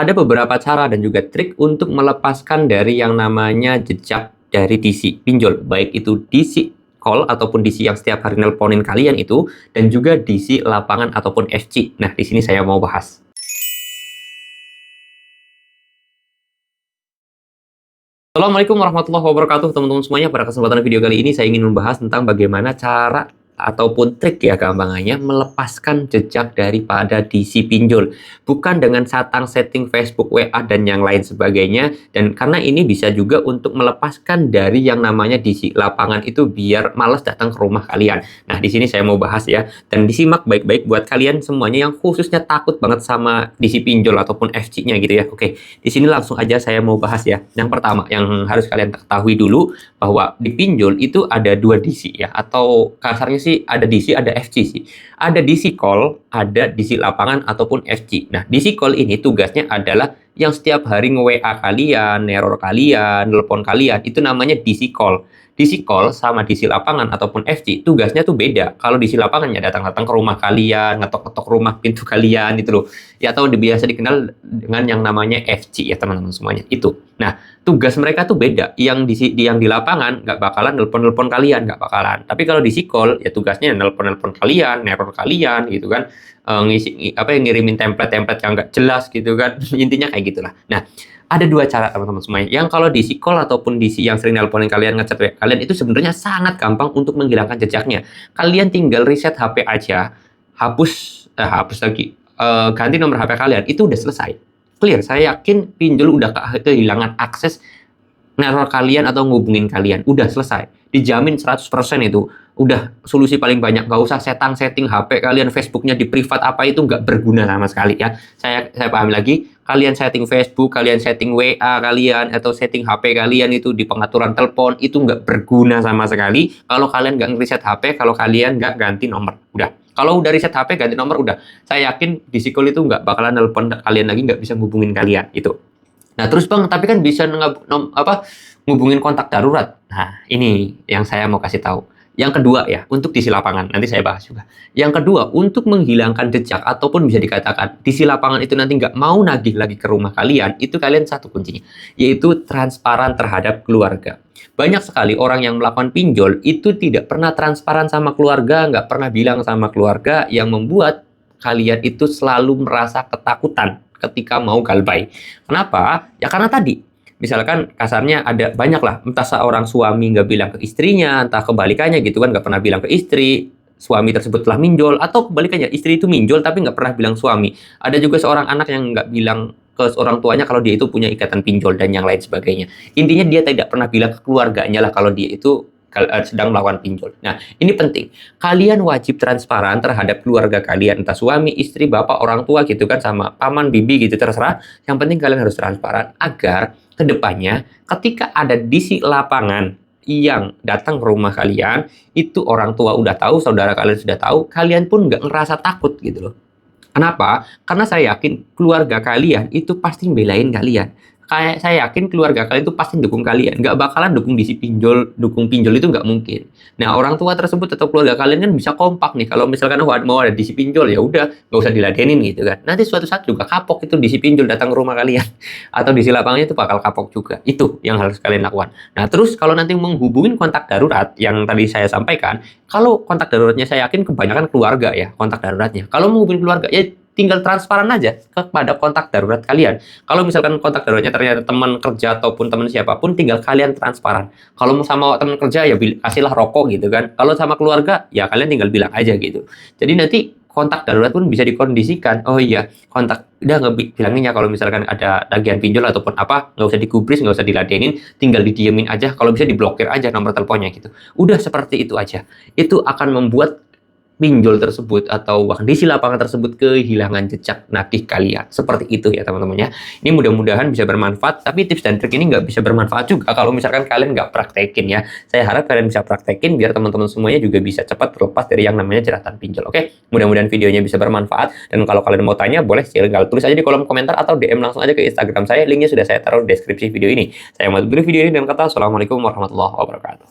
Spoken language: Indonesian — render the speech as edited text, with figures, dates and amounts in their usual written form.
Ada beberapa cara dan juga trik untuk melepaskan dari yang namanya jejak dari DC pinjol, baik itu DC call ataupun DC yang setiap hari nelponin kalian itu, dan juga DC lapangan ataupun FC. Nah, di sini saya mau bahas. Assalamualaikum warahmatullahi wabarakatuh, teman-teman semuanya. Pada kesempatan video kali ini saya ingin membahas tentang bagaimana cara ataupun trik ya gampangannya melepaskan jejak daripada DC pinjol, bukan dengan setting Facebook, WA dan yang lain sebagainya. Dan karena ini bisa juga untuk melepaskan dari yang namanya DC lapangan itu biar males datang ke rumah kalian. Nah, di sini saya mau bahas ya, dan disimak baik-baik buat kalian semuanya yang khususnya takut banget sama DC pinjol ataupun FC-nya gitu ya. Oke, di sini langsung aja saya mau bahas ya. Yang pertama yang harus kalian ketahui dulu bahwa di pinjol itu ada dua DC ya, atau kasarnya sih ada DC, ada FC sih. Ada DC call, ada DC lapangan ataupun FC. Nah, DC call ini tugasnya adalah yang setiap hari nge-WA kalian, neror kalian, nelpon kalian, itu namanya DC call. DC call sama DC lapangan ataupun FC tugasnya tuh beda. Kalau DC lapangan ya datang-datang ke rumah kalian, ngetok-ngetok rumah pintu kalian itu loh. Ya, atau biasa dikenal dengan yang namanya FC ya teman-teman semuanya. Itu. Nah, tugas mereka tuh beda. Yang di lapangan nggak bakalan nelpon-nelpon kalian, nggak bakalan. Tapi kalau DC call ya tugasnya nelpon-nelpon kalian, neror kalian gitu kan. Ngirimin template-template yang nggak jelas gitu kan. Intinya kayak gitulah. Nah, ada dua cara teman-teman semuanya. Yang kalau DC call ataupun DC yang sering nelponin kalian, ngechat kalian itu sebenarnya sangat gampang untuk menghilangkan jejaknya. Kalian tinggal reset HP aja, hapus lagi, ganti nomor HP kalian, itu udah selesai. Clear, saya yakin pinjol udah kehilangan akses neror kalian atau ngubungin kalian. Udah selesai. Dijamin 100% itu. Udah solusi paling banyak. Nggak usah setting HP kalian, Facebooknya di privat apa itu nggak berguna sama sekali ya. Saya paham lagi. Kalian setting Facebook, kalian setting WA kalian, atau setting HP kalian itu di pengaturan telepon, itu nggak berguna sama sekali. Kalau kalian nggak ngereset HP, kalau kalian nggak ganti nomor. Udah. Kalau udah reset HP, ganti nomor, udah. Saya yakin di Sikol itu nggak bakalan nelpon kalian lagi, nggak bisa ngubungin kalian. Itu. Nah, terus Bang, tapi kan bisa ngubungin kontak darurat. Nah, ini yang saya mau kasih tahu. Yang kedua ya, untuk DC lapangan, nanti saya bahas juga. Yang kedua, untuk menghilangkan jejak, ataupun bisa dikatakan DC lapangan itu nanti nggak mau nagih lagi ke rumah kalian, itu kalian satu kuncinya, yaitu transparan terhadap keluarga. Banyak sekali orang yang melakukan pinjol itu tidak pernah transparan sama keluarga, nggak pernah bilang sama keluarga, yang membuat kalian itu selalu merasa ketakutan ketika mau galbay. Kenapa? Ya karena tadi, misalkan kasarnya ada banyak lah, entah seorang suami nggak bilang ke istrinya, entah kebalikannya gitu kan, nggak pernah bilang ke istri, suami tersebut telah minjol, atau kebalikannya, istri itu minjol tapi nggak pernah bilang suami. Ada juga seorang anak yang nggak bilang ke orang tuanya kalau dia itu punya ikatan pinjol dan yang lain sebagainya. Intinya dia tidak pernah bilang ke keluarganya lah kalau dia itu sedang melakukan pinjol. Nah, ini penting. Kalian wajib transparan terhadap keluarga kalian, entah suami, istri, bapak, orang tua gitu kan, sama paman, bibi gitu, terserah. Yang penting kalian harus transparan agar kedepannya ketika ada DC lapangan yang datang ke rumah kalian, itu orang tua udah tahu, saudara kalian sudah tahu, kalian pun nggak ngerasa takut gitu loh. Kenapa? Karena saya yakin keluarga kalian itu pasti belain kalian. Kayak saya yakin keluarga kalian itu pasti dukung kalian. Nggak bakalan dukung dukung pinjol itu nggak mungkin. Nah, orang tua tersebut atau keluarga kalian kan bisa kompak nih. Kalau misalkan mau ada DC pinjol, ya udah nggak usah diladenin gitu kan. Nanti suatu saat juga kapok itu DC pinjol datang ke rumah kalian. Atau DC lapangannya itu bakal kapok juga. Itu yang harus kalian lakukan. Nah, terus kalau nanti menghubungin kontak darurat yang tadi saya sampaikan, kalau kontak daruratnya saya yakin kebanyakan keluarga ya kontak daruratnya. Kalau menghubungin keluarga ya tinggal transparan aja kepada kontak darurat kalian. Kalau misalkan kontak daruratnya ternyata teman kerja ataupun teman siapapun, tinggal kalian transparan. Kalau mau sama teman kerja ya kasihlah rokok gitu kan. Kalau sama keluarga ya kalian tinggal bilang aja gitu. Jadi nanti kontak darurat pun bisa dikondisikan. Oh iya, kontak udah bilanginnya kalau misalkan ada tagihan pinjol ataupun apa, nggak usah digubris, nggak usah diladenin, tinggal didiemin aja. Kalau bisa diblokir aja nomor teleponnya gitu. Udah seperti itu aja. Itu akan membuat pinjol tersebut atau kondisi lapangan tersebut kehilangan jejak nagih kalian. Seperti itu ya teman-teman ya. Ini mudah-mudahan bisa bermanfaat, tapi tips dan trik ini nggak bisa bermanfaat juga kalau misalkan kalian nggak praktekin ya. Saya harap kalian bisa praktekin biar teman-teman semuanya juga bisa cepat terlepas dari yang namanya jeratan pinjol. Oke, mudah-mudahan videonya bisa bermanfaat, dan kalau kalian mau tanya boleh tinggal tulis aja di kolom komentar atau DM langsung aja ke Instagram saya. Linknya sudah saya taruh di deskripsi video ini. Saya mau tutup video ini dengan kata Assalamualaikum warahmatullahi wabarakatuh.